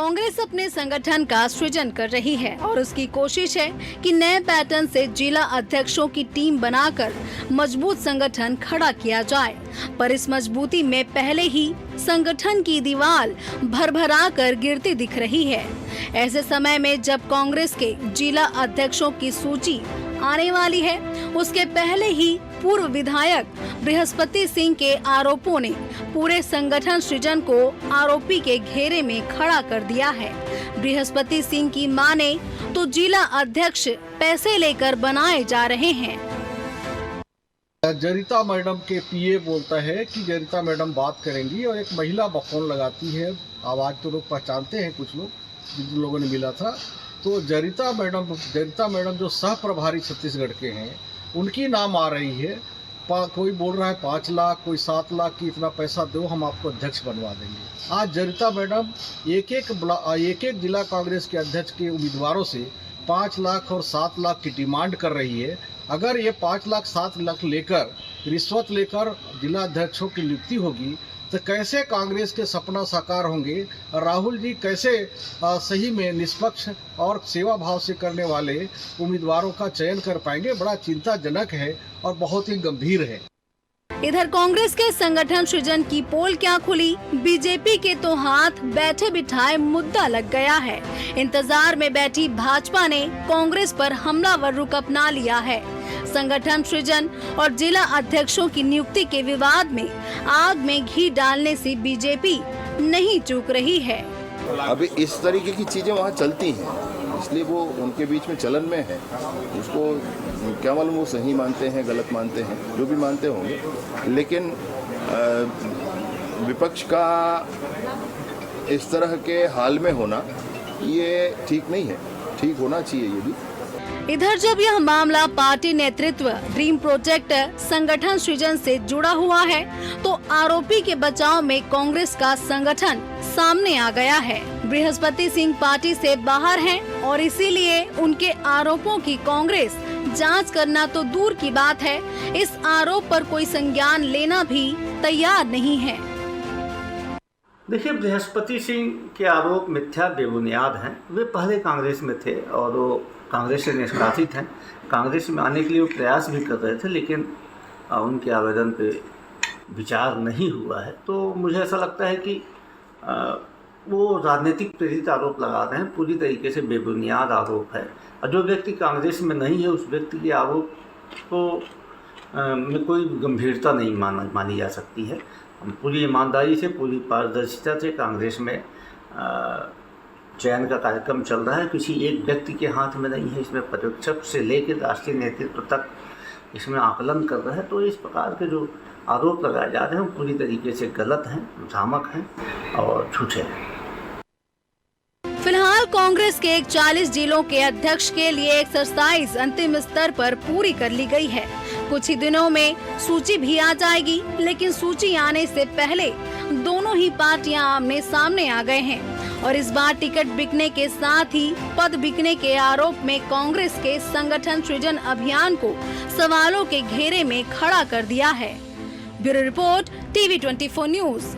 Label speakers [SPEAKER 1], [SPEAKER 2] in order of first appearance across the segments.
[SPEAKER 1] कांग्रेस अपने संगठन का सृजन कर रही है और उसकी कोशिश है कि नए पैटर्न से जिला अध्यक्षों की टीम बनाकर मजबूत संगठन खड़ा किया जाए। पर इस मजबूती में पहले ही संगठन की दीवार भरभरा कर गिरती दिख रही है। ऐसे समय में जब कांग्रेस के जिला अध्यक्षों की सूची आने वाली है, उसके पहले ही पूर्व विधायक बृहस्पति सिंह के आरोपों ने पूरे संगठन सृजन को आरोपी के घेरे में खड़ा कर दिया है। बृहस्पति सिंह की माने तो जिला अध्यक्ष पैसे लेकर बनाए जा रहे हैं।
[SPEAKER 2] जरिता मैडम के पीए बोलता है कि जरिता मैडम बात करेंगी और एक महिला फोन लगाती है। आवाज तो लोग पहचानते हैं, कुछ लोग जिन लोगों ने मिला था। तो जरिता मैडम जो सह प्रभारी छत्तीसगढ़ के हैं, उनकी नाम आ रही है। कोई बोल रहा है 5 लाख, कोई 7 लाख की इतना पैसा दो, हम आपको अध्यक्ष बनवा देंगे। आज जरिता मैडम एक एक जिला कांग्रेस के अध्यक्ष के उम्मीदवारों से 5 लाख और 7 लाख की डिमांड कर रही है। अगर ये 5 लाख 7 लाख लेकर रिश्वत लेकर जिला अध्यक्षों की नियुक्ति होगी तो कैसे कांग्रेस के सपना साकार होंगे? राहुल जी कैसे सही में निष्पक्ष और सेवा भाव से करने वाले उम्मीदवारों का चयन कर पाएंगे? बड़ा चिंताजनक है और बहुत ही गंभीर है।
[SPEAKER 1] इधर कांग्रेस के संगठन सृजन की पोल क्या खुली, बीजेपी के तो हाथ बैठे बिठाए मुद्दा लग गया है। इंतजार में बैठी भाजपा ने कांग्रेस पर हमलावर रुख अपना लिया है। संगठन सृजन और जिला अध्यक्षों की नियुक्ति के विवाद में आग में घी डालने से बीजेपी नहीं चूक रही है।
[SPEAKER 3] अभी इस तरीके की चीजें वहाँ चलती हैं, इसलिए वो उनके बीच में चलन में है। उसको क्या मालूम वो सही मानते हैं, गलत मानते हैं, जो भी मानते होंगे। लेकिन विपक्ष का इस तरह के हाल में होना ये ठीक नहीं है, ठीक होना चाहिए ये भी।
[SPEAKER 1] इधर जब यह मामला पार्टी नेतृत्व ड्रीम प्रोजेक्ट संगठन सृजन से जुड़ा हुआ है तो आरोपी के बचाव में कांग्रेस का संगठन सामने आ गया है। बृहस्पति सिंह पार्टी से बाहर हैं और इसीलिए उनके आरोपों की कांग्रेस जांच करना तो दूर की बात है, इस आरोप पर कोई संज्ञान लेना भी तैयार नहीं है।
[SPEAKER 4] देखिए, बृहस्पति सिंह के आरोप मिथ्या बेबुनियाद हैं। वे पहले कांग्रेस में थे और वो कांग्रेस से निष्कासित हैं। कांग्रेस में आने के लिए वो प्रयास भी कर रहे थे, लेकिन उनके आवेदन पे विचार नहीं हुआ है। तो मुझे ऐसा लगता है कि वो राजनीतिक प्रेरित आरोप लगा रहे हैं, पूरी तरीके से बेबुनियाद आरोप है। और जो व्यक्ति कांग्रेस में नहीं है, उस व्यक्ति के आरोप को में कोई गंभीरता नहीं मानी जा सकती है। पूरी ईमानदारी से, पूरी पारदर्शिता से कांग्रेस में चयन का कार्यक्रम चल रहा है। किसी एक व्यक्ति के हाथ में नहीं है। इसमें पर्यवेक्षक से लेकर राष्ट्रीय नेतृत्व तक इसमें आकलन कर रहा है। तो इस प्रकार के जो आरोप लगाए जा रहे हैं पूरी तरीके से गलत हैं, भ्रामक हैं और झूठे हैं।
[SPEAKER 1] फिलहाल कांग्रेस के 41 जिलों के अध्यक्ष के लिए एक्सरसाइज अंतिम स्तर पर पूरी कर ली गई है। कुछ ही दिनों में सूची भी आ जाएगी, लेकिन सूची आने से पहले दोनों ही पार्टियां आमने सामने आ गए हैं और इस बार टिकट बिकने के साथ ही पद बिकने के आरोप में कांग्रेस के संगठन सृजन अभियान को सवालों के घेरे में खड़ा कर दिया है। Bureau report, TV 24 news.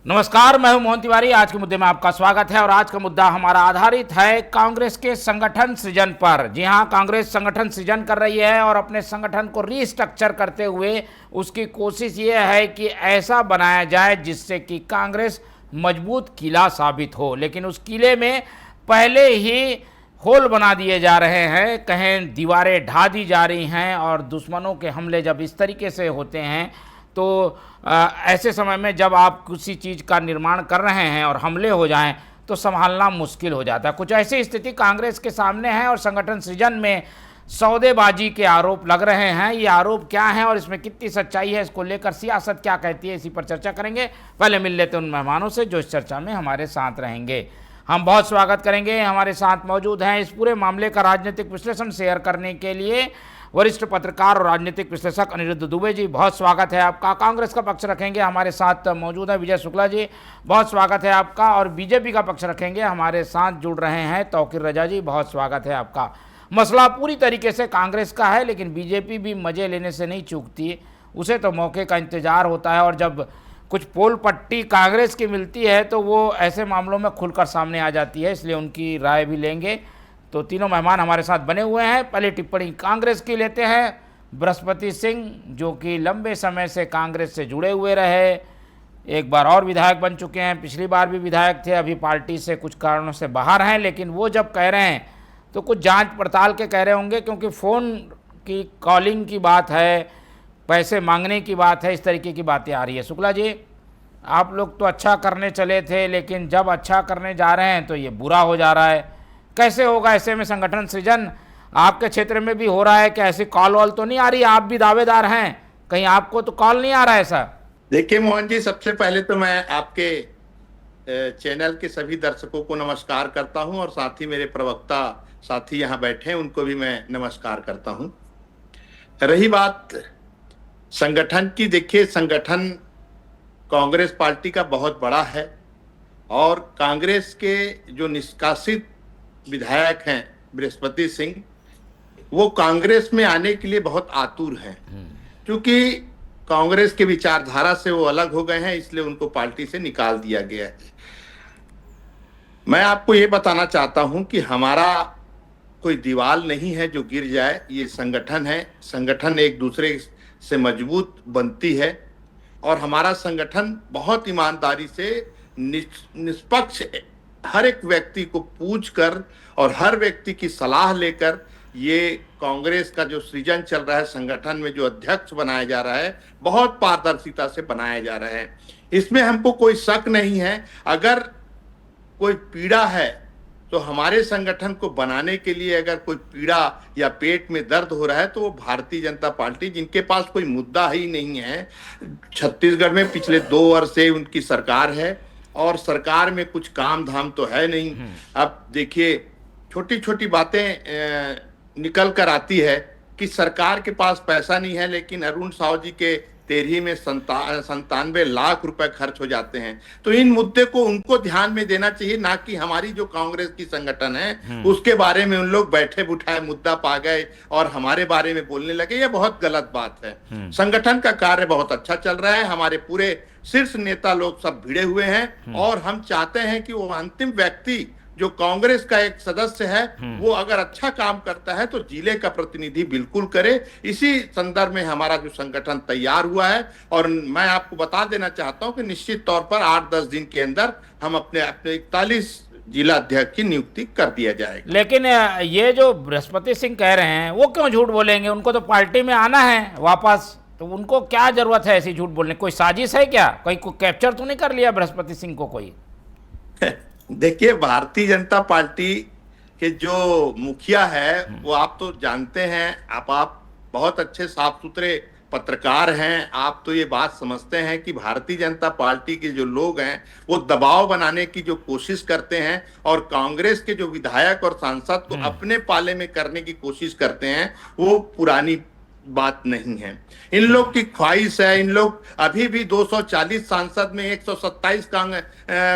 [SPEAKER 5] नमस्कार, मैं हूं मोहन तिवारी। आज के मुद्दे में आपका स्वागत है और आज का मुद्दा हमारा आधारित है कांग्रेस के संगठन सृजन पर। जी हां, कांग्रेस संगठन सृजन कर रही है और अपने संगठन को रीस्ट्रक्चर करते हुए उसकी कोशिश ये है कि ऐसा बनाया जाए जिससे कि कांग्रेस मजबूत किला साबित हो। लेकिन उस किले में पहले ही होल बना दिए जा रहे हैं, कहीं दीवारें ढा दी जा रही हैं और दुश्मनों के हमले जब इस तरीके से होते हैं तो ऐसे समय में जब आप किसी चीज़ का निर्माण कर रहे हैं और हमले हो जाएं तो संभालना मुश्किल हो जाता है। कुछ ऐसी स्थिति कांग्रेस के सामने है और संगठन सृजन में सौदेबाजी के आरोप लग रहे हैं। ये आरोप क्या हैं और इसमें कितनी सच्चाई है, इसको लेकर सियासत क्या कहती है, इसी पर चर्चा करेंगे। पहले मिल लेते हैं उन मेहमानों से जो इस चर्चा में हमारे साथ रहेंगे। हम बहुत स्वागत करेंगे। हमारे साथ मौजूद हैं इस पूरे मामले का राजनीतिक विश्लेषण शेयर करने के लिए वरिष्ठ पत्रकार और राजनीतिक विश्लेषक अनिरुद्ध दुबे जी, बहुत स्वागत है आपका। कांग्रेस का पक्ष रखेंगे, हमारे साथ मौजूद है विजय शुक्ला जी, बहुत स्वागत है आपका। और बीजेपी का पक्ष रखेंगे, हमारे साथ जुड़ रहे हैं तौकीर रजा जी, बहुत स्वागत है आपका। मसला पूरी तरीके से कांग्रेस का है, लेकिन बीजेपी भी मजे लेने से नहीं चूकती, उसे तो मौके का इंतजार होता है। और जब कुछ पोल पट्टी कांग्रेस की मिलती है तो वो ऐसे मामलों में खुलकर सामने आ जाती है, इसलिए उनकी राय भी लेंगे। तो तीनों मेहमान हमारे साथ बने हुए हैं। पहले टिप्पणी कांग्रेस की लेते हैं। बृहस्पति सिंह, जो कि लंबे समय से कांग्रेस से जुड़े हुए रहे, एक बार और विधायक बन चुके हैं, पिछली बार भी विधायक थे, अभी पार्टी से कुछ कारणों से बाहर हैं, लेकिन वो जब कह रहे हैं तो कुछ जांच पड़ताल के कह रहे होंगे, क्योंकि फ़ोन की कॉलिंग की बात है, पैसे मांगने की बात है, इस तरीके की बातें आ रही है। शुक्ला जी, आप लोग तो अच्छा करने चले थे, लेकिन जब अच्छा करने जा रहे हैं तो ये बुरा हो जा रहा है। कैसे होगा ऐसे में संगठन सृजन? आपके क्षेत्र में भी हो रहा है कि ऐसी कॉल वॉल तो नहीं आ रही? आप भी दावेदार हैं, कहीं आपको तो कॉल नहीं आ रहा है ऐसा?
[SPEAKER 6] देखिए मोहन जी, सबसे पहले तो मैं आपके चैनल के सभी दर्शकों को नमस्कार करता हूं और साथ ही मेरे प्रवक्ता साथी यहाँ बैठे हैं उनको भी मैं नमस्कार करता हूं। रही बात संगठन की, देखिए संगठन कांग्रेस पार्टी का बहुत बड़ा है और कांग्रेस के जो निष्कासित विधायक हैं बृहस्पति सिंह, वो कांग्रेस में आने के लिए बहुत आतुर हैं। क्योंकि कांग्रेस के विचारधारा से वो अलग हो गए हैं, इसलिए उनको पार्टी से निकाल दिया गया है। मैं आपको ये बताना चाहता हूं कि हमारा कोई दीवार नहीं है जो गिर जाए, ये संगठन है। संगठन एक दूसरे से मजबूत बनती है और हमारा संगठन बहुत ईमानदारी से निष्पक्ष हर एक व्यक्ति को पूछकर और हर व्यक्ति की सलाह लेकर ये कांग्रेस का जो सृजन चल रहा है, संगठन में जो अध्यक्ष बनाया जा रहा है, बहुत पारदर्शिता से बनाया जा रहा है। इसमें हमको कोई शक नहीं है। अगर कोई पीड़ा है तो हमारे संगठन को बनाने के लिए अगर कोई पीड़ा या पेट में दर्द हो रहा है तो वो भारतीय जनता पार्टी, जिनके पास कोई मुद्दा ही नहीं है। छत्तीसगढ़ में पिछले 2 वर्ष से उनकी सरकार है और सरकार में कुछ काम धाम तो है नहीं। अब देखिए, छोटी छोटी बातें निकल कर आती है कि सरकार के पास पैसा नहीं है, लेकिन अरुण साव जी के 13 में 97 लाख रुपए खर्च हो जाते हैं। तो इन मुद्दे को उनको ध्यान में देना चाहिए, ना कि हमारी जो कांग्रेस की संगठन है उसके बारे में उन लोग बैठे बुठाए मुद्दा पा गए और हमारे बारे में बोलने लगे। ये बहुत गलत बात है। संगठन का कार्य बहुत अच्छा चल रहा है, हमारे पूरे शीर्ष नेता लोग सब भिड़े हुए हैं और हम चाहते हैं कि वो अंतिम व्यक्ति जो कांग्रेस का एक सदस्य है वो अगर अच्छा काम करता है तो जिले का प्रतिनिधि बिल्कुल करे। इसी संदर्भ में हमारा जो संगठन तैयार हुआ है और मैं आपको बता देना चाहता हूं कि निश्चित तौर पर 8-10 दिन के अंदर हम अपने 41 जिला अध्यक्ष की नियुक्ति कर दिया जाएगा।
[SPEAKER 5] लेकिन ये जो बृहस्पति सिंह कह रहे हैं वो क्यों झूठ बोलेंगे? उनको तो पार्टी में आना है वापस, तो उनको क्या जरूरत है ऐसी झूठ बोलने? कोई साजिश है क्या? कहीं को कैप्चर तो नहीं कर लिया बृहस्पति सिंह को कोई?
[SPEAKER 6] देखिए, भारतीय जनता पार्टी के जो मुखिया है वो आप तो जानते हैं, आप बहुत अच्छे साफ सुथरे पत्रकार हैं, आप तो ये बात समझते हैं कि भारतीय जनता पार्टी के जो लोग हैं वो दबाव बनाने की जो कोशिश करते हैं और कांग्रेस के जो विधायक और सांसद को अपने पाले में करने की कोशिश करते हैं, वो पुरानी बात नहीं है। इन लोग की ख्वाहिश है, इन लोग अभी भी 240 सांसद में 127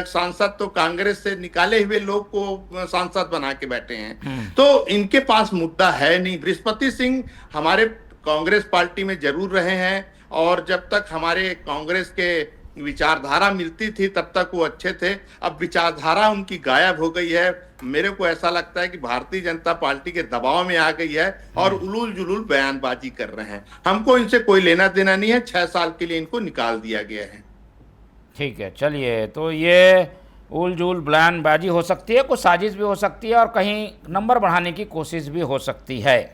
[SPEAKER 6] सांसद तो कांग्रेस से निकाले हुए लोग को सांसद बना के बैठे हैं। तो इनके पास मुद्दा है नहीं। बृहस्पति सिंह हमारे कांग्रेस पार्टी में जरूर रहे हैं और जब तक हमारे कांग्रेस के विचारधारा मिलती थी तब तक वो अच्छे थे। अब विचारधारा उनकी गायब हो गई है। मेरे को ऐसा लगता है कि भारतीय जनता पार्टी के दबाव में आ गई है और उलूल जुलूल बयानबाजी कर रहे हैं। हमको इनसे कोई लेना देना नहीं है। 6 साल के लिए इनको निकाल दिया गया है।
[SPEAKER 5] ठीक है, चलिए, तो ये उल जुल बयानबाजी हो सकती है, कुछ साजिश भी हो सकती है और कहीं नंबर बढ़ाने की कोशिश भी हो सकती है।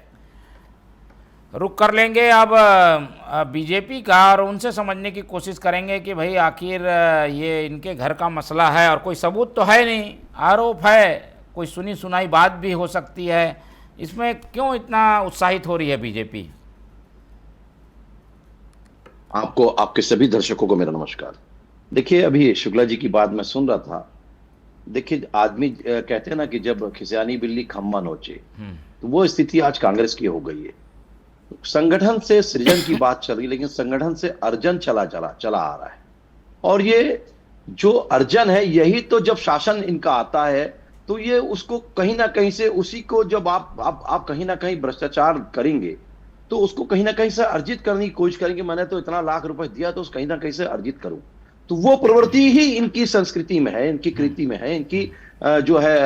[SPEAKER 5] रुक कर लेंगे अब बीजेपी का और उनसे समझने की कोशिश करेंगे कि भाई आखिर ये इनके घर का मसला है और कोई सबूत तो है नहीं, आरोप है, कोई सुनी सुनाई बात भी हो सकती है। इसमें क्यों इतना उत्साहित हो रही है बीजेपी?
[SPEAKER 7] आपको, आपके सभी दर्शकों को मेरा नमस्कार। देखिए, अभी शुक्ला जी की बात मैं सुन रहा था देखिए आदमी कहते हैं ना कि जब खिसियानी बिल्ली खम्मा नोचे, तो वो स्थिति आज कांग्रेस की हो गई है। संगठन से सृजन की बात चल रही, लेकिन संगठन से अर्जन चला आ रहा है। और ये जो अर्जन है, यही तो जब शासन इनका आता है तो ये उसको कहीं ना कहीं से, उसी को जब आप कहीं ना कहीं भ्रष्टाचार करेंगे तो उसको कहीं ना कहीं से अर्जित करने की कोशिश करेंगे। मैंने तो इतना लाख रुपए दिया तो कहीं ना कहीं से अर्जित करूं, तो वो प्रवृत्ति ही इनकी संस्कृति में है, इनकी कृति में है, इनकी जो है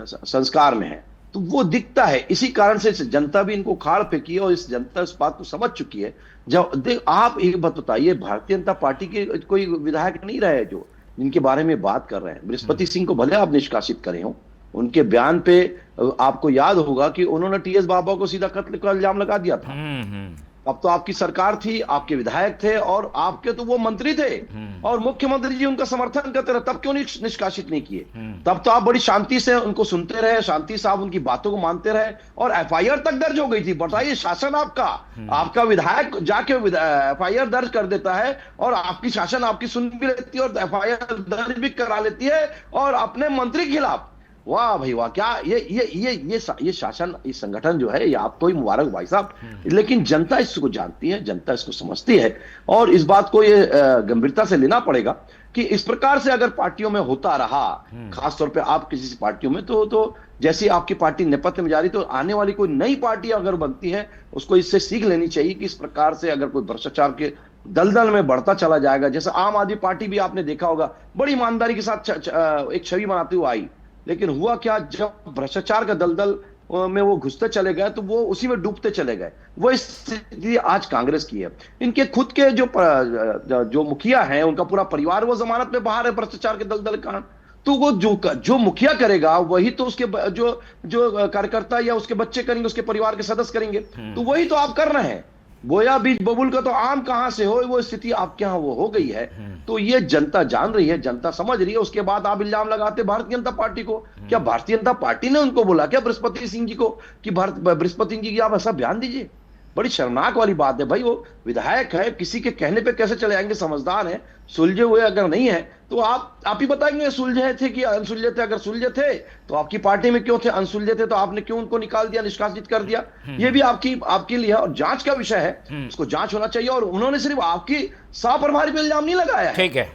[SPEAKER 7] संस्कार में है, तो वो दिखता है। इसी कारण से जनता भी इनको खाड़ फेंकी है और इस जनता इस बात को समझ चुकी है। जब आप एक बात बताइए, भारतीय जनता पार्टी के कोई विधायक नहीं रहे जो जिनके बारे में बात कर रहे हैं। बृहस्पति सिंह को भले आप निष्कासित करें हो, उनके बयान पे आपको याद होगा कि उन्होंने टीएस बाबा को सीधा कत्ल का इल्जाम लगा दिया था। अब तो आपकी सरकार थी, आपके विधायक थे और आपके तो वो मंत्री थे और मुख्यमंत्री जी उनका समर्थन करते रहे, तब क्यों निष्कासित नहीं किए? तब तो आप बड़ी शांति से उनको सुनते रहे, शांति से आप उनकी बातों को मानते रहे और एफआईआर तक दर्ज हो गई थी। बताइए, शासन आपका विधायक जाके एफआईआर दर्ज कर देता है और आपकी शासन आपकी सुन भी लेती है और एफआईआर दर्ज भी करा लेती है और अपने मंत्री के खिलाफ। वाह भाई वाह, क्या ये शासन, ये संगठन जो है, ये आपको ही मुबारक भाई साहब। लेकिन जनता इसको जानती है, जनता इसको समझती है और इस बात को ये गंभीरता से लेना पड़ेगा कि इस प्रकार से अगर पार्टियों में होता रहा, खासतौर पे आप किसी पार्टियों में, तो जैसी आपकी पार्टी नेपथ्य में जा रही, तो आने वाली कोई नई पार्टी अगर बनती है उसको इससे सीख लेनी चाहिए कि इस प्रकार से अगर कोई भ्रष्टाचार के दलदल में बढ़ता चला जाएगा, जैसे आम आदमी पार्टी भी आपने देखा होगा बड़ी ईमानदारी के साथ एक छवि बनाते हुए आई, लेकिन हुआ क्या, जब भ्रष्टाचार का दलदल में वो घुसते चले गए तो वो उसी में डूबते चले गए। वो स्थिति आज कांग्रेस की है। इनके खुद के जो मुखिया हैं, उनका पूरा परिवार वो जमानत में बाहर है भ्रष्टाचार के दलदल के कारण। तो वो जो मुखिया करेगा वही तो उसके जो कार्यकर्ता या उसके बच्चे करेंगे, उसके परिवार के सदस्य करेंगे। तो वही तो आप कर रहे हैं। बोया बीज बबुल का तो आम कहां से हो, वो स्थिति आपके यहां वो हो गई है। तो ये जनता जान रही है, जनता समझ रही है। उसके बाद आप इल्जाम लगाते भारतीय जनता पार्टी को। क्या भारतीय जनता पार्टी ने उनको बोला क्या, बृहस्पति सिंह जी को, कि बृहस्पति सिंह जी आप ऐसा बयान दीजिए? बड़ी शर्मनाक वाली बात है भाई। वो विधायक है, किसी के कहने पे कैसे चले जाएंगे? समझदार है, सुलझे हुए अगर नहीं है तो आप ही बताएंगे सुलझे थे कि अनसुलझे थे। अगर सुलझे थे तो आपकी पार्टी में क्यों थे, अनसुलझे थे तो आपने क्यों उनको निकाल दिया, निष्कासित कर दिया? ये भी आपके लिए और जांच का विषय है, उसको जांच होना चाहिए। और उन्होंने सिर्फ आपकी सह प्रभारी पे इल्जाम नहीं लगाया, ठीक है,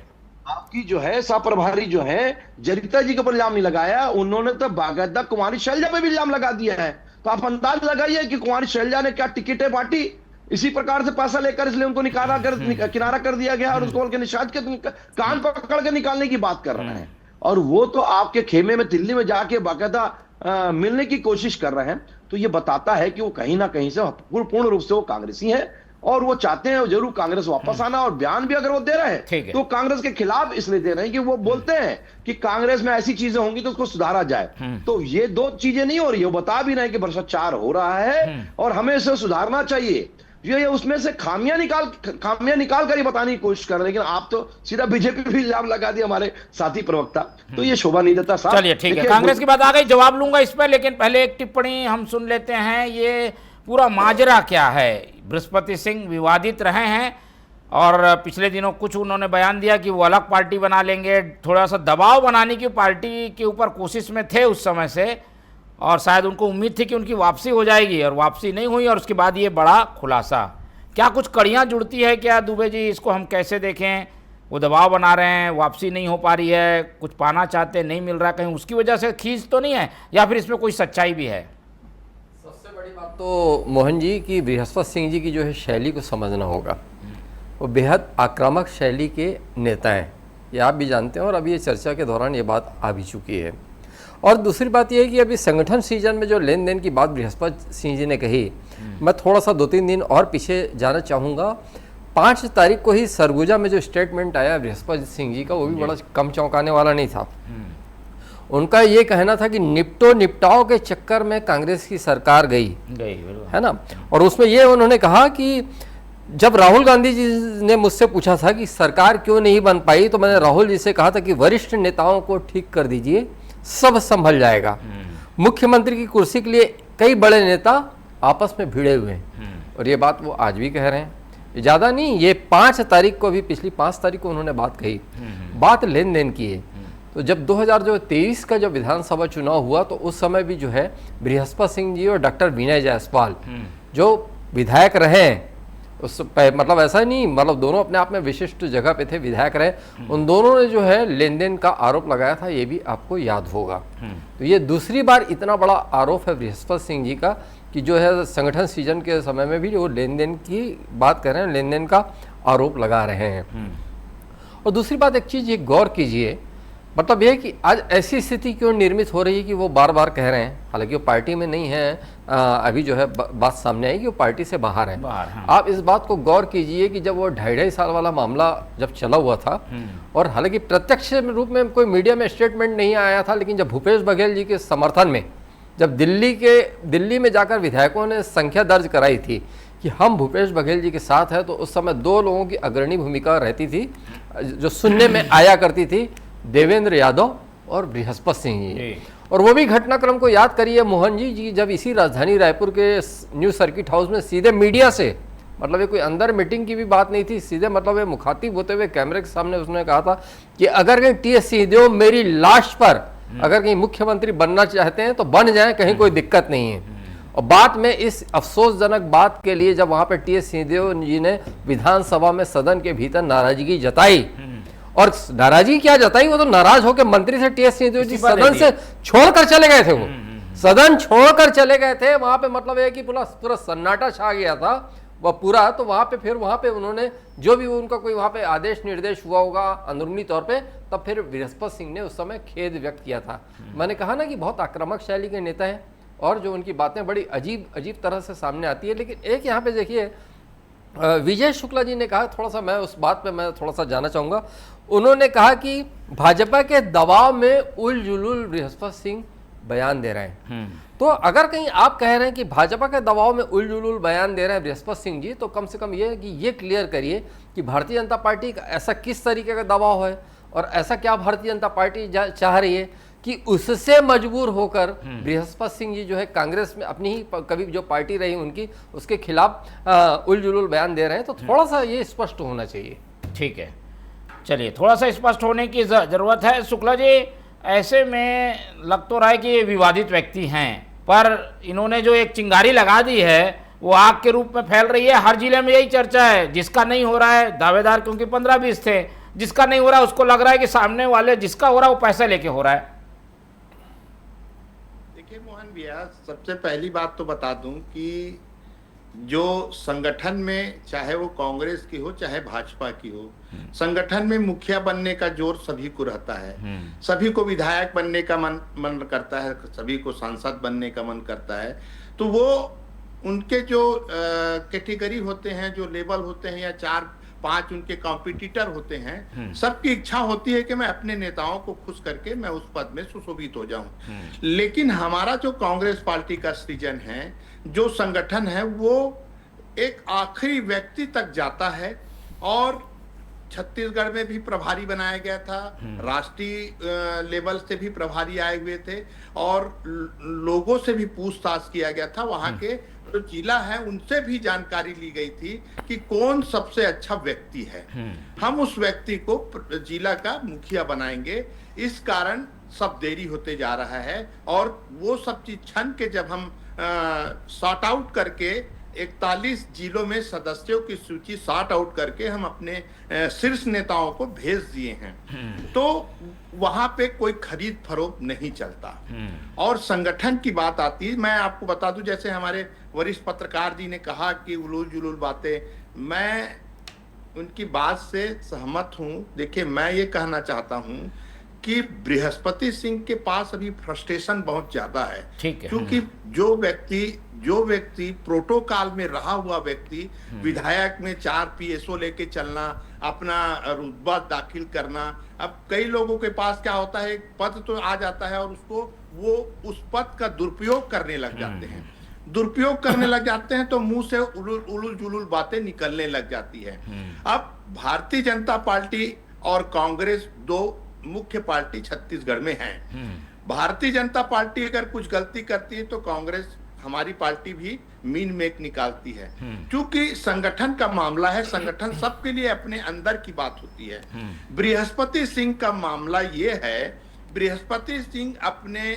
[SPEAKER 7] आपकी जो है सह प्रभारी जो है जरिता जी के ऊपर इल्जाम नहीं लगाया, उन्होंने तो बाकायदा कुमारी शैलजा पे भी इल्जाम लगा दिया है। तो आप अंदाज लगाइए कि कुमारी शैलजा ने क्या टिकट है पार्टी, इसी प्रकार से पैसा लेकर, इसलिए उनको किनारा कर दिया गया और उसको बोल के निषाद के कान पकड़ के निकालने की बात कर रहे हैं। और वो तो आपके खेमे में दिल्ली में जाके बाकायदा मिलने की कोशिश कर रहे हैं। तो ये बताता है कि वो कहीं ना कहीं से पूर्ण रूप से वो कांग्रेसी हैं और वो चाहते हैं जरूर कांग्रेस वापस आना। और बयान भी अगर वो दे रहे हैं तो कांग्रेस के खिलाफ इसलिए दे रहे हैं कि वो बोलते हैं कि कांग्रेस में ऐसी चीजें होंगी तो उसको सुधारा जाए। तो ये दो चीजें नहीं हो रही है। वो बता भी रहे हैं कि भ्रष्टाचार हो रहा है और हमें इसे सुधारना चाहिए। ये उसमें से खामियां निकाल कर ही बताने की कोशिश कर रहे हैं। लेकिन आप तो सीधा बीजेपी भी इल्जाम लगा दिए, हमारे साथी प्रवक्ता, तो ये शोभा नहीं देता साहब।
[SPEAKER 5] चलिए ठीक है, कांग्रेस की बात आ गई, जवाब लूंगा इस पर, लेकिन पहले एक टिप्पणी हम सुन लेते हैं। ये पूरा माजरा क्या है? बृहस्पति सिंह विवादित रहे हैं और पिछले दिनों कुछ उन्होंने बयान दिया कि वो अलग पार्टी बना लेंगे, थोड़ा सा दबाव बनाने की पार्टी के ऊपर कोशिश में थे उस समय से, और शायद उनको उम्मीद थी कि उनकी वापसी हो जाएगी और वापसी नहीं हुई। और उसके बाद ये बड़ा खुलासा, क्या कुछ कड़ियाँ जुड़ती है क्या दुबे जी? इसको हम कैसे देखें? वो दबाव बना रहे हैं, वापसी नहीं हो पा रही है, कुछ पाना चाहते नहीं मिल रहा, कहीं उसकी वजह से खींच तो नहीं है, या फिर इसमें कोई सच्चाई भी है?
[SPEAKER 8] सबसे बड़ी बात तो मोहन जी की बृहस्पति सिंह जी की जो है शैली को समझना होगा। वो बेहद आक्रामक शैली के नेता हैं, ये आप भी जानते हैं और अभी ये चर्चा के दौरान ये बात आ भी चुकी है। और दूसरी बात यह है कि अभी संगठन सीजन में जो लेन देन की बात बृहस्पति सिंह जी ने कही, मैं थोड़ा सा 2-3 दिन और पीछे जाना चाहूँगा। 5 तारीख को ही सरगुजा में जो स्टेटमेंट आया बृहस्पति सिंह जी का, वो भी बड़ा कम चौंकाने वाला नहीं था। उनका ये कहना था कि निपटाओ के चक्कर में कांग्रेस की सरकार गई है ना। और उसमें ये उन्होंने कहा कि जब राहुल गांधी जी ने मुझसे पूछा था कि सरकार क्यों नहीं बन पाई, तो मैंने राहुल जी से कहा था कि वरिष्ठ नेताओं को ठीक कर दीजिए, सब संभल जाएगा। मुख्यमंत्री की कुर्सी के लिए कई बड़े नेता आपस में भिड़े हुए हैं और ये बात वो आज भी कह रहे हैं। ज़्यादा नहीं, ये 5 तारीख को भी, पिछली 5 तारीख को उन्होंने बात कही, बात लेन देन की है। तो जब 2023 का जब विधानसभा चुनाव हुआ तो उस समय भी जो है बृहस्पति सिंह जी और डॉक्टर विनय जायसवाल जो विधायक रहे हैं, उस मतलब ऐसा नहीं, मतलब दोनों अपने आप में विशिष्ट जगह पे थे, विधायक रहे, उन दोनों ने जो है लेन देन का आरोप लगाया था, ये भी आपको याद होगा। तो ये दूसरी बार इतना बड़ा आरोप है बृहस्पति सिंह जी का कि जो है संगठन सृजन के समय में भी जो लेन देन की बात कर रहे हैं, लेन देन का आरोप लगा रहे हैं। और दूसरी बात, एक चीज़ ये गौर कीजिए, मतलब ये कि आज ऐसी स्थिति क्यों निर्मित हो रही है कि वो बार बार कह रहे हैं, हालांकि वो पार्टी में नहीं है, अभी जो है बात सामने आई कि वो पार्टी से बाहर है।
[SPEAKER 5] हाँ।
[SPEAKER 8] आप इस बात को गौर कीजिए कि जब वो 2.5 साल वाला मामला जब चला हुआ था और हालांकि प्रत्यक्ष रूप में कोई मीडिया में स्टेटमेंट नहीं आया था, लेकिन जब भूपेश बघेल जी के समर्थन में जब दिल्ली में जाकर विधायकों ने संख्या दर्ज कराई थी कि हम भूपेश बघेल जी के साथ हैं, तो उस समय 2 लोगों की अग्रणी भूमिका रहती थी जो सुनने में आया करती थी, देवेंद्र यादव और बृहस्पति सिंह जी। और वो भी घटनाक्रम को याद करिए मोहन जी जब इसी राजधानी रायपुर के न्यू सर्किट हाउस में सीधे मीडिया से, मतलब ये कोई अंदर मीटिंग की भी बात नहीं थी, सीधे मतलब ये मुखातिब होते हुए कैमरे के सामने उसने कहा था कि अगर कहीं टी.एस. सिंहदेव मेरी लाश पर अगर कहीं मुख्यमंत्री बनना चाहते हैं तो बन जाए, कहीं कोई दिक्कत नहीं है। और बात में इस अफसोसजनक बात के लिए जब वहां पे टी.एस. सिंहदेव जी ने विधानसभा में सदन के भीतर नाराजगी जताई, और नाराजगी क्या जताई, वो तो नाराज होकर मंत्री से टी.एस. सिंहदेव जी सदन से छोड़कर चले गए थे, वो सदन छोड़कर चले गए थे। वहां पे मतलब है कि पूरा सन्नाटा छा गया था वह पूरा। तो वहां पे फिर वहां पे उन्होंने जो भी उनका कोई वहां पे आदेश निर्देश हुआ होगा अंदरूनी तौर पे, तब फिर बृहस्पति सिंह ने उस समय खेद व्यक्त किया था। मैंने कहा ना कि बहुत आक्रामक शैली के नेता हैं और जो उनकी बातें बड़ी अजीब तरह से सामने आती है। लेकिन एक यहाँ पे देखिए, विजय शुक्ला जी ने कहा, थोड़ा सा मैं उस बात पे मैं थोड़ा सा जाना चाहूँगा। उन्होंने कहा कि भाजपा के दबाव में उलझुल बृहस्पति सिंह बयान दे रहे हैं। तो अगर कहीं आप कह रहे हैं कि भाजपा के दबाव में उलझुल बयान दे रहे हैं बृहस्पति सिंह जी, तो कम से कम ये कि ये क्लियर करिए कि भारतीय जनता पार्टी का ऐसा किस तरीके का दबाव है और ऐसा क्या भारतीय जनता पार्टी चाह रही है कि उससे मजबूर होकर बृहस्पति सिंह जी जो है कांग्रेस में अपनी ही कभी जो पार्टी रही उनकी, उसके खिलाफ उलझुल बयान दे रहे हैं। तो थोड़ा सा ये स्पष्ट होना चाहिए।
[SPEAKER 5] ठीक है, चलिए थोड़ा सा स्पष्ट होने की ज़रूरत है। शुक्ला जी, ऐसे में लग तो रहा है कि ये विवादित व्यक्ति हैं, पर इन्होंने जो एक चिंगारी लगा दी है वो आग के रूप में फैल रही है। हर जिले में यही चर्चा है, जिसका नहीं हो रहा है, दावेदार क्योंकि 15-20 थे, जिसका नहीं हो रहा है उसको लग रहा है कि सामने वाले जिसका हो रहा है वो पैसे लेके हो रहा है।
[SPEAKER 6] देखिए मोहन भैया, सबसे पहली बात तो बता दूं कि जो संगठन में, चाहे वो कांग्रेस की हो चाहे भाजपा की हो, संगठन में मुखिया बनने का जोर सभी को रहता है। सभी को विधायक बनने का मन करता है, सभी को सांसद बनने का मन करता है। तो वो उनके जो कैटेगरी होते हैं, जो लेवल होते हैं, या 4-5 उनके कॉम्पिटिटर होते हैं, सबकी इच्छा होती है कि मैं अपने नेताओं को खुश करके मैं उस पद में सुशोभित हो जाऊं। लेकिन हमारा जो कांग्रेस पार्टी का सृजन है, जो संगठन है, वो एक आखिरी व्यक्ति तक जाता है। और छत्तीसगढ़ में भी प्रभारी बनाया गया था, राष्ट्रीय लेवल से भी प्रभारी आए हुए थे और लोगों से भी पूछताछ किया गया था। वहां के जो जिला है उनसे भी जानकारी ली गई थी कि कौन सबसे अच्छा व्यक्ति है। हम उस व्यक्ति को जिला का मुखिया बनाएंगे। इस कारण सब देरी होते जा रहा है। और वो सब चीज छन के जब हम सॉर्ट आउट करके 41 जिलों में सदस्यों की सूची सॉर्ट आउट करके हम अपने शीर्ष नेताओं को भेज दिए हैं, तो वहां पे कोई खरीद फरोख्त नहीं चलता। और संगठन की बात आती है, मैं आपको बता दूं, जैसे हमारे वरिष्ठ पत्रकार जी ने कहा कि उलूल जुलूल बातें, मैं उनकी बात से सहमत हूं। देखिए, मैं ये कहना चाहता हूं कि बृहस्पति सिंह के पास अभी फ्रस्ट्रेशन बहुत ज्यादा है।
[SPEAKER 5] ठीक है।
[SPEAKER 6] क्योंकि जो व्यक्ति प्रोटोकॉल में रहा हुआ व्यक्ति, विधायक में 4 PSO लेके चलना, अपना रुतबा दाखिल करना, अब कई लोगों के पास क्या होता है, पद तो आ जाता है और उसको वो उस पद का दुरुपयोग करने लग जाते हैं। दुरुपयोग करने लग जाते हैं तो मुंह से उलूल जुलूल बातें निकलने लग जाती है। अब भारतीय जनता पार्टी और कांग्रेस दो मुख्य पार्टी छत्तीसगढ़ में है। भारतीय जनता पार्टी अगर कुछ गलती करती है तो कांग्रेस, हमारी पार्टी भी मीन मेक निकालती है। क्योंकि संगठन का मामला है, संगठन सबके लिए अपने अंदर की बात होती है। बृहस्पति सिंह का मामला ये है बृहस्पति सिंह अपने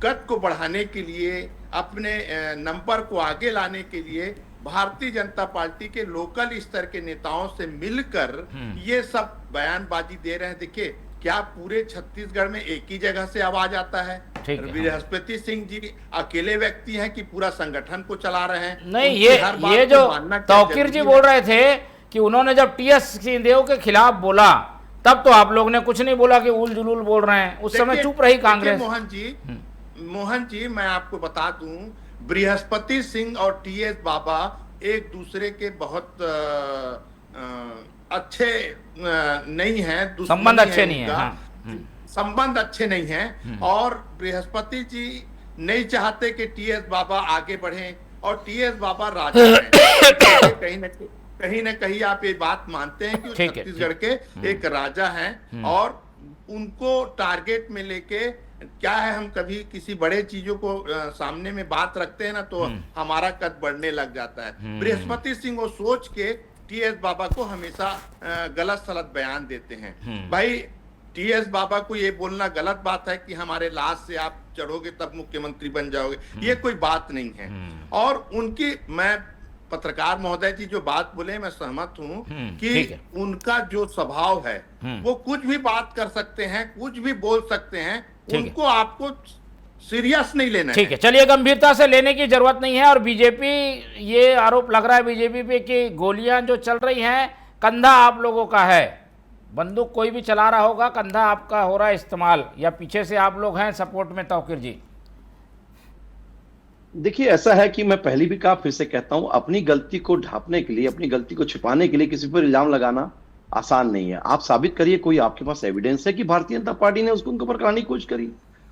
[SPEAKER 6] कद को बढ़ाने के लिए, अपने नंबर को आगे लाने के लिए भारतीय जनता पार्टी के लोकल स्तर के नेताओं से मिलकर ये सब बयानबाजी दे रहे हैं। देखिए, क्या पूरे छत्तीसगढ़ में एक ही जगह से आवाज आता है? बृहस्पति सिंह जी अकेले व्यक्ति हैं कि पूरा संगठन को चला रहे हैं?
[SPEAKER 5] नहीं, ये जो तौकीर जी बोल रहे थे कि उन्होंने जब टीएस सिंहदेव के खिलाफ बोला तब तो आप लोग ने कुछ नहीं बोला कि उल जुलूल बोल रहे हैं, उस समय चुप रही कांग्रेस।
[SPEAKER 6] मोहन जी मैं आपको बता दूं, बृहस्पति सिंह और टीएस बाबा एक दूसरे के बहुत अच्छे नहीं हैं,
[SPEAKER 5] संबंध अच्छे नहीं है।
[SPEAKER 6] संबंध अच्छे नहीं हैं और बृहस्पति जी नहीं चाहते कि टीएस बाबा आगे बढ़े और टीएस बाबा राजा हैं। कहीं ना कहीं आप ये बात मानते हैं कि छत्तीसगढ़ के एक राजा हैं और उनको टारगेट में लेके क्या है, हम कभी किसी बड़े चीजों को सामने में बात रखते हैं ना तो हमारा कद बढ़ने लग जाता है। बृहस्पति सिंह वो सोच के टीएस बाबा को हमेशा गलत सलत बयान देते हैं। भाई, टीएस बाबा को ये बोलना गलत बात है कि हमारे लाश से आप चढ़ोगे तब मुख्यमंत्री बन जाओगे, ये कोई बात नहीं है। और उनकी, मैं पत्रकार महोदय जी जो बात बोले मैं सहमत हूं कि उनका जो स्वभाव है वो कुछ भी बात कर सकते हैं, कुछ भी बोल सकते हैं, उनको आपको सीरियस नहीं लेना।
[SPEAKER 5] ठीक है, चलिए, गंभीरता से लेने की जरूरत नहीं है। और बीजेपी, ये आरोप लग रहा है बीजेपी पे कि गोलियां जो चल रही हैं कंधा आप लोगों का है, बंदूक कोई भी चला रहा होगा, कंधा आपका हो रहा है इस्तेमाल, या पीछे से आप लोग हैं सपोर्ट में? तौकीर जी
[SPEAKER 7] देखिए, ऐसा है कि मैं पहले भी कहा, फिर से कहता हूं, अपनी गलती को ढांपने के लिए, अपनी गलती को छिपाने के लिए किसी पर इल्जाम लगाना आसान नहीं है। आप साबित करिए, कोई आपके पास एविडेंस है कि भारतीय जनता पार्टी ने उसको उनके ऊपर कराने की कोशिश करी?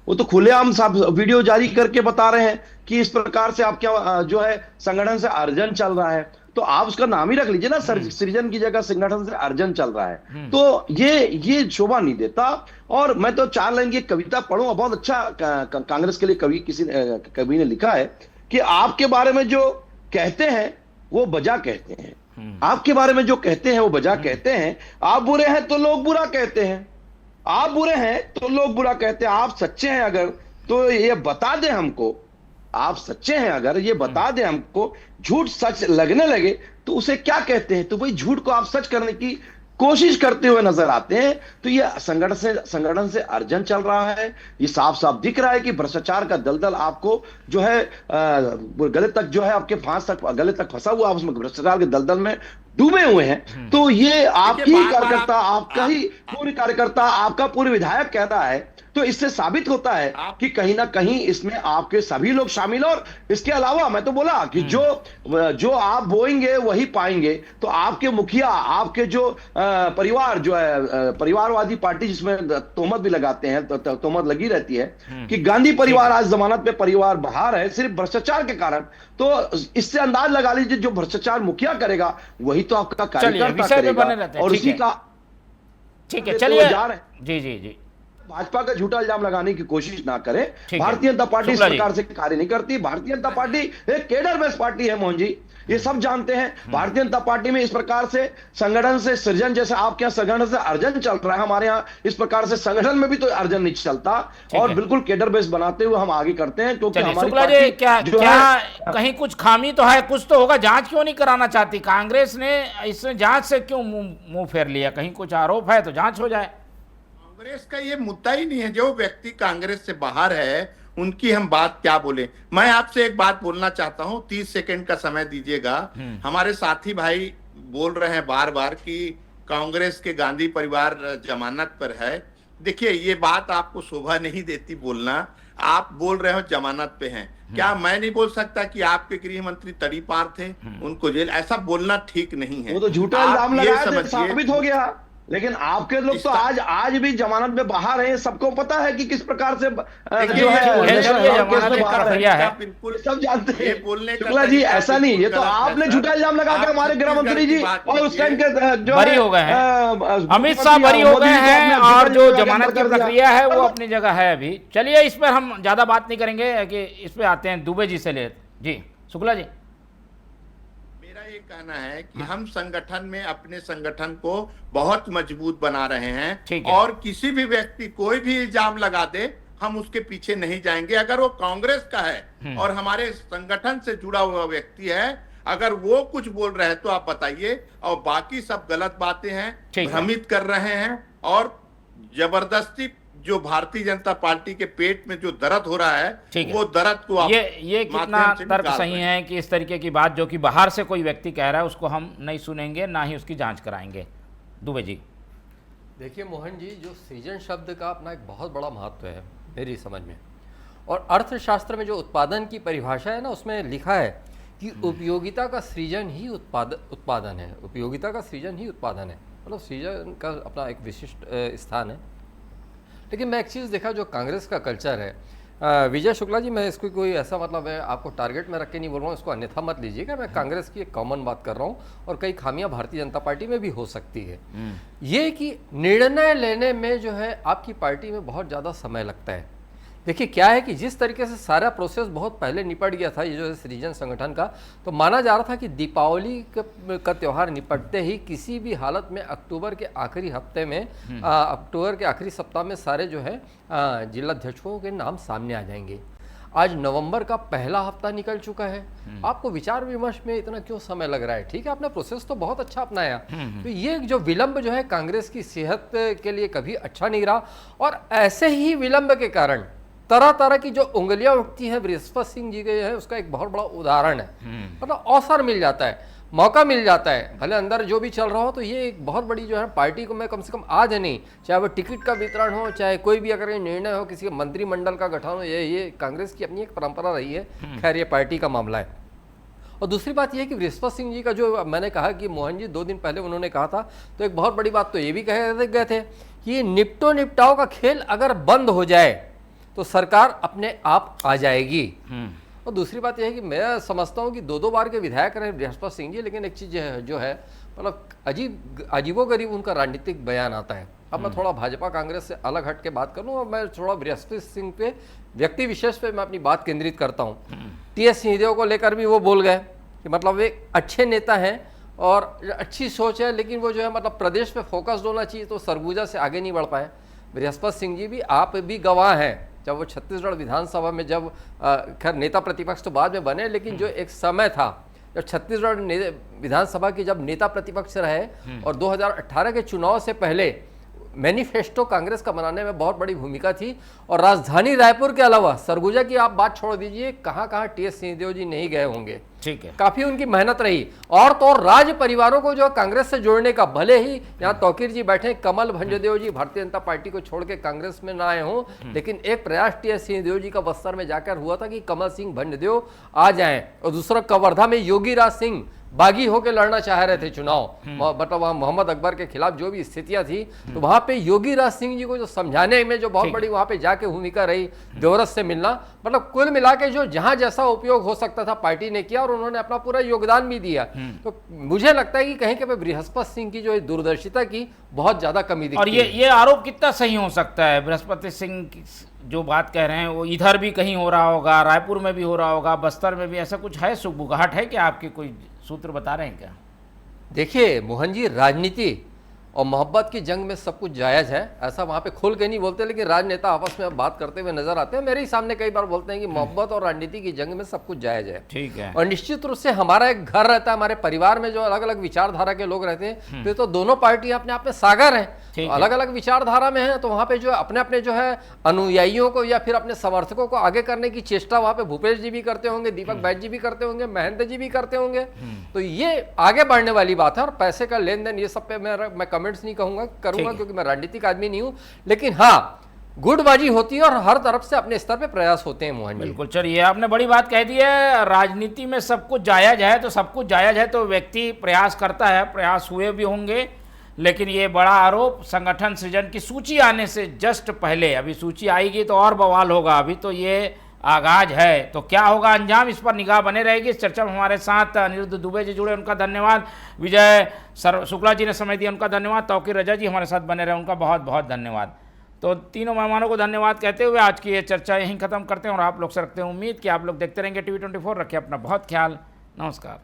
[SPEAKER 7] वो तो खुलेआम साहब वीडियो जारी करके बता रहे हैं कि इस प्रकार से आपके जो है संगठन से अर्जन चल रहा है, तो आप उसका नाम ही रख लीजिए ना, सृजन की जगह संगठन से अर्जन चल रहा है। तो ये शोभा नहीं देता। और मैं तो 4 लाइन की कविता पढ़ूं, बहुत अच्छा कांग्रेस के लिए कवि ने लिखा है कि आपके बारे में जो कहते हैं वो बजा कहते हैं, आपके बारे में जो कहते हैं वो बजा कहते हैं। आप बुरे हैं तो लोग बुरा कहते हैं, आप बुरे हैं तो लोग बुरा कहते हैं। आप सच्चे हैं अगर तो ये बता दें हमको, आप सच्चे हैं अगर ये बता दें हमको, झूठ सच लगने लगे तो उसे क्या कहते हैं? तो वही झूठ को आप सच करने की कोशिश करते हुए नजर आते हैं। तो ये संगठन से अर्जन चल रहा है। ये साफ साफ दिख रहा है कि भ्रष्टाचार का दलदल आपको जो है गले तक जो है आपके फांस तक गले तक फंसा हुआ, उसमें भ्रष्टाचार के दलदल में डूबे हुए हैं। तो ये आपकी कार्यकर्ता, आपका ही पूरी कार्यकर्ता, आपका पूरे विधायक कहता है, तो इससे साबित होता है कि कहीं ना कहीं इसमें आपके सभी लोग शामिल। और इसके अलावा मैं तो बोला कि जो आप बोएंगे वही पाएंगे। तो आपके मुखिया, आपके जो परिवार जो है परिवारवादी पार्टी, जिसमें तोहमत भी लगाते हैं, तो तोहमत लगी रहती है कि गांधी परिवार आज जमानत पे परिवार बाहर है सिर्फ भ्रष्टाचार के कारण। तो इससे अंदाज लगा लीजिए जो भ्रष्टाचार मुखिया करेगा वही तो आपका कार्यकर्ता करेगा। और इसी का
[SPEAKER 5] ठीक है, चलिए जी
[SPEAKER 7] भाजपा का झूठा इल्जाम लगाने की कोशिश ना करें। भारतीय जनता पार्टी इस प्रकार से कार्य नहीं करती। भारतीय जनता पार्टी एक केडर बेस्ड पार्टी है मोहन जी, ये सब जानते हैं। भारतीय जनता पार्टी में इस प्रकार से संगठन से सृजन, जैसे आपके यहाँ संगठन से अर्जन चल रहा है, हमारे यहाँ इस प्रकार से संगठन में भी तो अर्जन नहीं चलता। और बिल्कुल केडर बेस्ड बनाते हुए हम आगे करते हैं, क्योंकि हमारी पार्टी
[SPEAKER 5] क्या कहीं कुछ खामी तो है, कुछ तो होगा। जांच क्यों नहीं कराना चाहती कांग्रेस ने? इसमें जांच से क्यों मुंह फेर लिया? कहीं कुछ आरोप है तो जांच हो जाए।
[SPEAKER 6] कांग्रेस का ये मुद्दा ही नहीं है। जो व्यक्ति कांग्रेस से बाहर है उनकी हम बात क्या बोले। मैं आपसे एक बात बोलना चाहता हूं, 30 सेकंड का समय दीजिएगा। हमारे साथी भाई बोल रहे हैं बार बार कि कांग्रेस के गांधी परिवार जमानत पर है। देखिए, ये बात आपको शोभा नहीं देती बोलना। आप बोल रहे हो जमानत पे हैं, क्या मैं नहीं बोल सकता कि आपके गृह मंत्री तड़ीपार थे, उनको जेल? ऐसा बोलना ठीक नहीं है।
[SPEAKER 7] वो तो झूठा इल्जाम लगाया, साबित हो गया। लेकिन आपके लोग तो आज भी जमानत में बाहर हैं, सबको पता है कि किस प्रकार से जो है सब जानते हैं। शुक्ला जी, ऐसा नहीं, ये तो आपने झूठा इल्जाम लगा के हमारे गृह मंत्री जी और उस टाइम के जो
[SPEAKER 5] बरी हो गए हैं, अमित शाह बरी हो गए हैं, और जो जमानत की प्रक्रिया है वो अपनी जगह है अभी। चलिए, इस पर हम ज्यादा बात नहीं करेंगे कि इस पे आते हैं दुबे जी से ले। जी शुक्ला जी,
[SPEAKER 6] मेरा ये कहना है कि हम संगठन में अपने संगठन को बहुत मजबूत बना रहे
[SPEAKER 5] ठीक
[SPEAKER 6] हैं
[SPEAKER 5] है।
[SPEAKER 6] और किसी भी व्यक्ति कोई भी इल्जाम लगा दे हम उसके पीछे नहीं जाएंगे। अगर वो कांग्रेस का है और हमारे संगठन से जुड़ा हुआ व्यक्ति है, अगर वो कुछ बोल रहे हैं तो आप बताइए, और बाकी सब गलत बातें हैं,
[SPEAKER 5] ठीक है।
[SPEAKER 6] भ्रमित कर रहे हैं और जबरदस्ती जो भारतीय जनता पार्टी के पेट में जो दर्द हो रहा
[SPEAKER 5] ठीक
[SPEAKER 6] है
[SPEAKER 5] है।
[SPEAKER 6] वो दर्द को आप
[SPEAKER 5] ये कितना
[SPEAKER 6] माध्यम से
[SPEAKER 5] तर्क
[SPEAKER 6] निकाल
[SPEAKER 5] सही
[SPEAKER 6] रहे हैं।
[SPEAKER 5] है कि इस तरीके की बात जो कि बाहर से कोई व्यक्ति कह रहा है उसको हम नहीं सुनेंगे, ना ही उसकी जांच कराएंगे। दुबे जी।
[SPEAKER 8] देखिए मोहन जी, जो सृजन शब्द का अपना एक बहुत बड़ा महत्व है मेरी समझ में, और अर्थशास्त्र में जो उत्पादन की परिभाषा है ना, उसमें लिखा है कि उपयोगिता का सृजन ही उत्पादन है। उपयोगिता का सृजन ही उत्पादन है, मतलब सृजन का अपना एक विशिष्ट स्थान है। लेकिन मैं एक चीज़ देखा जो कांग्रेस का कल्चर है, विजय शुक्ला जी, मैं इसको कोई ऐसा मतलब है आपको टारगेट में रख के नहीं बोल रहा हूँ, इसको अन्यथा मत लीजिएगा। मैं कांग्रेस की एक कॉमन बात कर रहा हूँ और कई खामियां भारतीय जनता पार्टी में भी हो सकती है। ये कि निर्णय लेने में जो है आपकी पार्टी में बहुत ज़्यादा समय लगता है। देखिए क्या है कि जिस तरीके से सारा प्रोसेस बहुत पहले निपट गया था ये जो है सृजन संगठन का, तो माना जा रहा था कि दीपावली का त्यौहार निपटते ही किसी भी हालत में अक्टूबर के आखिरी हफ्ते में अक्टूबर के आखिरी सप्ताह में सारे जो है जिलाध्यक्षों के नाम सामने आ जाएंगे। आज नवंबर का पहला हफ्ता निकल चुका है, आपको विचार विमर्श में इतना क्यों समय लग रहा है? ठीक है, आपने प्रोसेस तो बहुत अच्छा अपनाया, तो ये जो विलंब जो है कांग्रेस की सेहत के लिए कभी अच्छा नहीं रहा। और ऐसे ही विलंब के कारण तरह तरह की जो उंगलियां उठती हैं बृहस्पति सिंह जी के है, उसका एक बहुत बड़ा उदाहरण है। मतलब अवसर मिल जाता है, मौका मिल जाता है, भले अंदर जो भी चल रहा हो, तो ये एक बहुत बड़ी जो है पार्टी को मैं कम से कम आज नहीं, चाहे वो टिकट का वितरण हो, चाहे कोई भी अगर ये निर्णय हो, किसी मंत्रिमंडल का गठन हो, ये कांग्रेस की अपनी एक परंपरा रही है। खैर ये पार्टी का मामला है। और दूसरी बात यह कि बृहस्पति सिंह जी का जो मैंने कहा कि मोहन जी 2 दिन पहले उन्होंने कहा था, तो एक बहुत बड़ी बात तो ये भी कहे गए थे कि निपटो निपटाओ का खेल अगर बंद हो जाए तो सरकार अपने आप आ जाएगी। और दूसरी बात यह है कि मैं समझता हूँ कि 2-2 बार के विधायक रहे बृहस्पति सिंह जी, लेकिन एक चीज़ जो है मतलब अजीबोगरीब उनका राजनीतिक बयान आता है। अब मैं थोड़ा भाजपा कांग्रेस से अलग हट के बात करूँ और मैं थोड़ा बृहस्पति सिंह पे व्यक्ति विशेष पे मैं अपनी बात केंद्रित करता हूँ। टीएस सिंहदेव को लेकर भी वो बोल गए कि मतलब वे अच्छे नेता हैं और अच्छी सोच है, लेकिन वो जो है मतलब प्रदेश पे फोकस्ड होना चाहिए, तो सरगुजा से आगे नहीं बढ़ पाए। बृहस्पति सिंह जी भी, आप भी गवाह हैं, जब वो छत्तीसगढ़ विधानसभा में जब खैर नेता प्रतिपक्ष तो बाद में बने, लेकिन जो एक समय था जब छत्तीसगढ़ विधानसभा की जब नेता प्रतिपक्ष रहे और 2018 के चुनाव से पहले मैनिफेस्टो कांग्रेस का बनाने में बहुत बड़ी भूमिका थी। और राजधानी रायपुर के अलावा सरगुजा की आप बात छोड़ दीजिए, कहाँ कहाँ टीएस सिंहदेव जी नहीं गए होंगे।
[SPEAKER 5] ठीक है,
[SPEAKER 8] काफी उनकी मेहनत रही। और तो और राज परिवारों को जो कांग्रेस से जोड़ने का, भले ही यहाँ तौकीर जी बैठे, कमल भंजदेव जी भारतीय जनता पार्टी को छोड़ के कांग्रेस में ना आए हों, लेकिन एक प्रयास टीएस सिंहदेव जी का बस्तर में जाकर हुआ था कि कमल सिंह भंजदेव आ जाएं। और दूसरा कवर्धा में योगी राज सिंह बागी होकर लड़ना चाह रहे थे चुनाव, मतलब वहाँ मोहम्मद अकबर के खिलाफ जो भी स्थितियां थी, तो वहां पे योगी राज सिंह जी को जो समझाने में जो बहुत बड़ी वहां पे जाके भूमिका रही, देवरस से मिलना, मतलब कुल मिला के जो जहां जैसा उपयोग हो सकता था पार्टी ने किया और उन्होंने अपना पूरा योगदान भी दिया। तो मुझे लगता है कि कहीं के बृहस्पति सिंह की जो दूरदर्शिता की बहुत ज्यादा कमी दिखती
[SPEAKER 5] और ये आरोप कितना सही हो सकता है? बृहस्पति सिंह जो बात कह रहे हैं वो इधर भी कहीं हो रहा होगा, रायपुर में भी हो रहा होगा, बस्तर में भी, ऐसा कुछ है? सुगबुगाहट है क्या? आपके कोई सूत्र बता रहे हैं क्या?
[SPEAKER 8] देखिए मोहन जी, राजनीति और मोहब्बत की जंग में सब कुछ जायज़ है, ऐसा वहाँ पे खुल के नहीं बोलते, लेकिन राजनेता आपस में बात करते हुए नजर आते हैं। मेरे ही सामने कई बार बोलते हैं कि मोहब्बत और राजनीति की जंग में सब कुछ जायज़ है।
[SPEAKER 5] ठीक है।
[SPEAKER 8] और निश्चित रूप से हमारा एक घर रहता है, हमारे परिवार में जो अलग अलग विचारधारा के लोग रहते हैं, तो दोनों पार्टी अपने आप में सागर हैं, तो अलग अलग विचारधारा में है, तो वहाँ पे जो अपने अपने जो है अनुयायियों को या फिर अपने समर्थकों को आगे करने की चेष्टा वहाँ पे भूपेश जी भी करते होंगे, दीपक बैज जी भी करते होंगे, महेंद्र जी भी करते होंगे। तो ये आगे बढ़ने वाली बात है। और पैसे का लेन देन ये सब पे मैं कमेंट्स नहीं करूंगा क्योंकि मैं राजनीतिक आदमी नहीं हूं, लेकिन हाँ गुटबाजी होती है और हर तरफ से अपने स्तर पे प्रयास होते हैं। मोहन जी
[SPEAKER 5] बिल्कुल, चलिए आपने बड़ी बात कह दी है। राजनीति में सब कुछ जायज है, तो सब कुछ जायज है तो व्यक्ति प्रयास करता है, प्रयास हुए भी होंगे, लेकिन ये बड़ा आरोप संगठन सृजन की सूची आने से जस्ट पहले, अभी सूची आएगी तो और बवाल होगा, अभी तो ये आगाज है, तो क्या होगा अंजाम, इस पर निगाह बने रहेगी। इस चर्चा में हमारे साथ अनिरुद्ध दुबे जी जुड़े, उनका धन्यवाद। विजय शुक्ला जी ने समय दिया, उनका धन्यवाद। तौकीर रजा जी हमारे साथ बने रहे, उनका बहुत बहुत धन्यवाद। तो तीनों मेहमानों को धन्यवाद कहते हुए आज की ये चर्चा यहीं खत्म करते हैं और आप लोग से रखते हैं उम्मीद कि आप लोग देखते रहेंगे TV24। रखिए अपना बहुत ख्याल, नमस्कार।